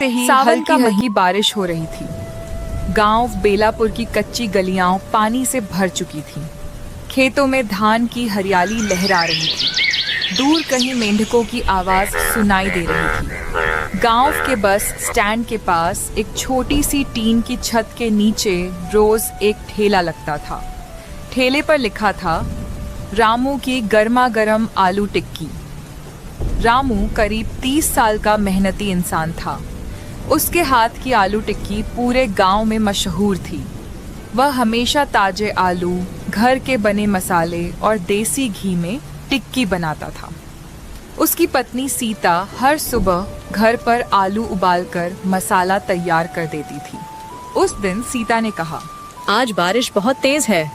ही सावन का हल्की बारिश हो रही थी। गांव बेलापुर की कच्ची गलियां पानी से भर चुकी थीं। खेतों में धान की हरियाली लहरा रही थी। दूर कहीं मेंढकों की आवाज सुनाई दे रही थी। गांव के बस स्टैंड के पास एक छोटी सी टीन की छत के नीचे रोज एक ठेला लगता था। ठेले पर लिखा था रामू की गर्मा गर्म आलू टिक्की। रामू करीब 30 साल का मेहनती इंसान था। उसके हाथ की आलू टिक्की पूरे गांव में मशहूर थी। वह हमेशा ताजे आलू, घर के बने मसाले और देसी घी में टिक्की बनाता था। उसकी पत्नी सीता हर सुबह घर पर आलू उबालकर मसाला तैयार कर देती थी। उस दिन सीता ने कहा, आज बारिश बहुत तेज है,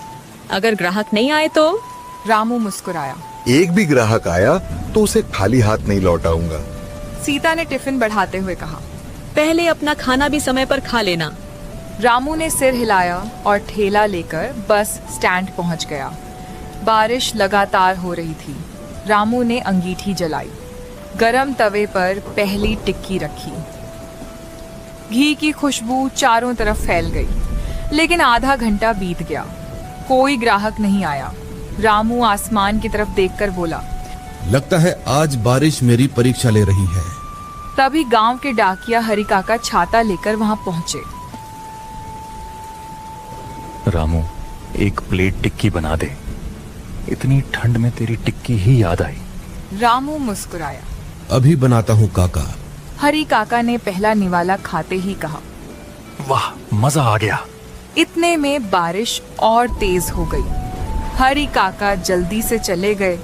अगर ग्राहक नहीं आए तो? रामू मुस्कुराया। एक भी ग्राहक आया तो उसे खाली हाथ नहीं लौटाऊंगा। सीता ने टिफिन बढ़ाते हुए कहा, पहले अपना खाना भी समय पर खा लेना। रामू ने सिर हिलाया और ठेला लेकर बस स्टैंड पहुंच गया। बारिश लगातार हो रही थी। रामू ने अंगीठी जलाई, गरम तवे पर पहली टिक्की रखी। घी की खुशबू चारों तरफ फैल गई, लेकिन आधा घंटा बीत गया, कोई ग्राहक नहीं आया। रामू आसमान की तरफ देखकर बोला, लगता है आज बारिश मेरी परीक्षा ले रही है। तभी गांव के डाकिया हरि काका छाता लेकर वहां पहुंचे। रामू, एक प्लेट टिक्की बना दे, इतनी ठंड में तेरी टिक्की ही याद आई। रामू मुस्कुराया। अभी बनाता हूँ काका। हरि काका ने पहला निवाला खाते ही कहा, वाह, मजा आ गया। इतने में बारिश और तेज हो गई। हरि काका जल्दी से चले गए।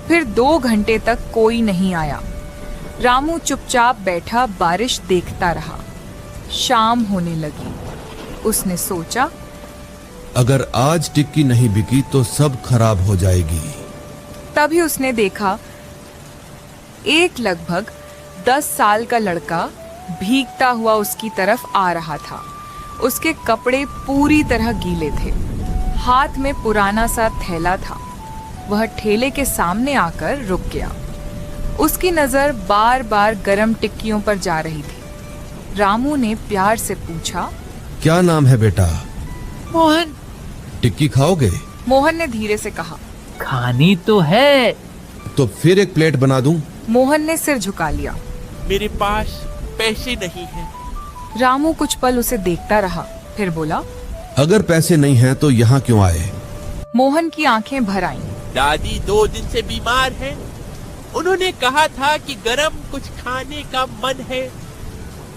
फिर 2 घंटे तक कोई नहीं आया। रामू चुपचाप बैठा बारिश देखता रहा। शाम होने लगी। उसने सोचा, अगर आज टिक्की नहीं बिकी तो सब खराब हो जाएगी। तभी उसने देखा एक लगभग 10 साल का लड़का भीगता हुआ उसकी तरफ आ रहा था। उसके कपड़े पूरी तरह गीले थे। हाथ में पुराना सा थैला था। वह ठेले के सामने आकर रुक गया। उसकी नजर बार बार गरम टिक्कियों पर जा रही थी। रामू ने प्यार से पूछा, क्या नाम है बेटा? मोहन। टिक्की खाओगे? मोहन ने धीरे से कहा। खानी तो है। तो फिर एक प्लेट बना दूं? मोहन ने सिर झुका लिया। मेरे पास पैसे नहीं हैं। रामू कुछ पल उसे देखता रहा, फिर बोला, अगर पैसे नहीं हैं तो यहाँ क्यों आए? मोहन की आंखें भर आईं। दादी 2 दिन से बीमार हैं। उन्होंने कहा था कि गरम कुछ खाने का मन है।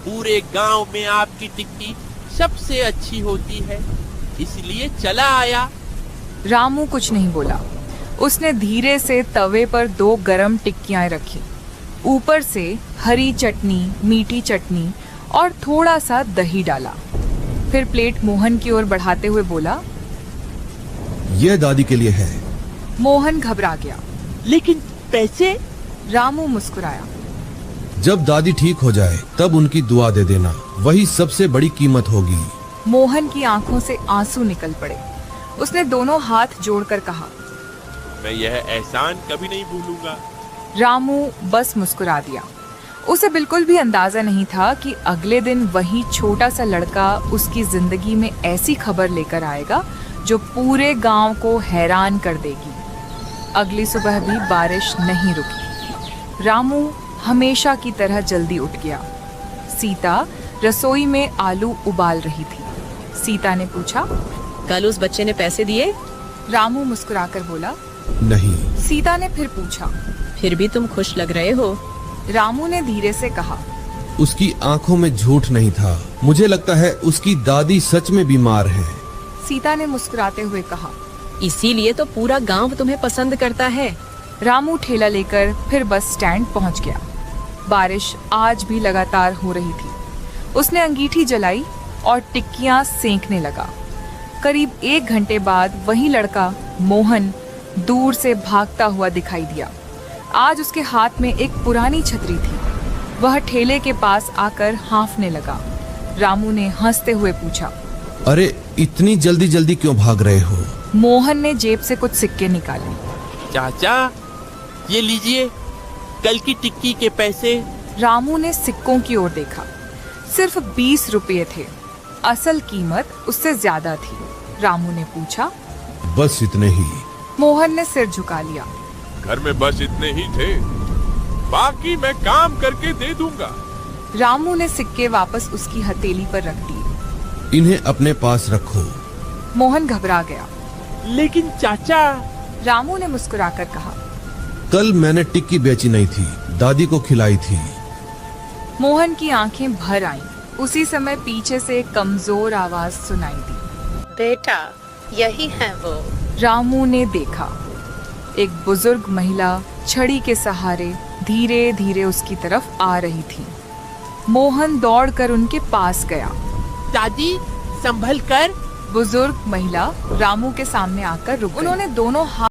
पूरे गांव में आपकी टिक्की सबसे अच्छी होती है, इसलिए चला आया। रामू कुछ नहीं बोला। उसने धीरे से तवे पर 2 गरम टिक्कियां रखी। ऊपर से हरी चटनी, मीठी चटनी और थोड़ा सा दही डाला। फिर प्लेट मोहन की ओर बढ़ाते हुए बोला, ये दादी के लिए है। मोहन घबरा गया। लेकिन पैसे? रामू मुस्कुराया। जब दादी ठीक हो जाए तब उनकी दुआ दे देना, वही सबसे बड़ी कीमत होगी। मोहन की आंखों से आंसू निकल पड़े। उसने दोनों हाथ जोड़कर कहा, मैं यह एहसान कभी नहीं भूलूंगा। रामू बस मुस्कुरा दिया। उसे बिल्कुल भी अंदाजा नहीं था कि अगले दिन वही छोटा सा लड़का उसकी जिंदगी में ऐसी खबर लेकर आएगा जो पूरे गांव को हैरान कर देगी। अगली सुबह भी बारिश नहीं रुकी। रामू हमेशा की तरह जल्दी उठ गया। सीता रसोई में आलू उबाल रही थी। सीता ने पूछा, कल उस बच्चे ने पैसे दिए? रामू मुस्कुराकर बोला, नहीं। सीता ने फिर पूछा, फिर भी तुम खुश लग रहे हो। रामू ने धीरे से कहा, उसकी आंखों में झूठ नहीं था। मुझे लगता है उसकी दादी सच में बीमार है। सीता ने मुस्कुराते हुए कहा, इसीलिए तो पूरा गांव तुम्हें पसंद करता है। रामू ठेला लेकर फिर बस स्टैंड पहुंच गया। बारिश आज भी लगातार हो रही थी। उसने अंगीठी जलाई और टिक्कियां सेंकने लगा। करीब 1 घंटे बाद वही लड़का मोहन दूर से भागता हुआ दिखाई दिया। आज उसके हाथ में एक पुरानी छतरी थी। वह ठेले के पास आकर हाँफने लगा। रामू ने हंसते हुए पूछा, अरे इतनी जल्दी जल्दी क्यों भाग रहे हो? मोहन ने जेब से कुछ सिक्के निकाले। चाचा, ये लीजिए, कल की टिक्की के पैसे। रामू ने सिक्कों की ओर देखा। सिर्फ 20 रुपये थे। असल कीमत उससे ज्यादा थी। रामू ने पूछा। बस इतने ही। मोहन ने सिर झुका लिया। घर में बस इतने ही थे, बाकी मैं काम करके दे दूंगा। रामू ने सिक्के वापस उसकी हथेली पर रख दिए। इन्हें अपने पास रखो। मोहन घबरा गया। लेकिन चाचा, रामू ने मुस्कुराकर कहा। कल मैंने टिक्की बेची नहीं थी, दादी को खिलाई थी। मोहन की आंखें भर आईं। उसी समय पीछे से एक कमजोर आवाज सुनाई दी। बेटा, यही है वो। रामू ने देखा, एक बुजुर्ग महिला छड़ी के सहारे धीरे धीरे उसकी तरफ आ रही थी। मोहन दौड़कर उनके पास गया। दादी संभल कर। बुजुर्ग महिला रामू के सामने आकर रुक गई। उन्होंने दोनों हाथ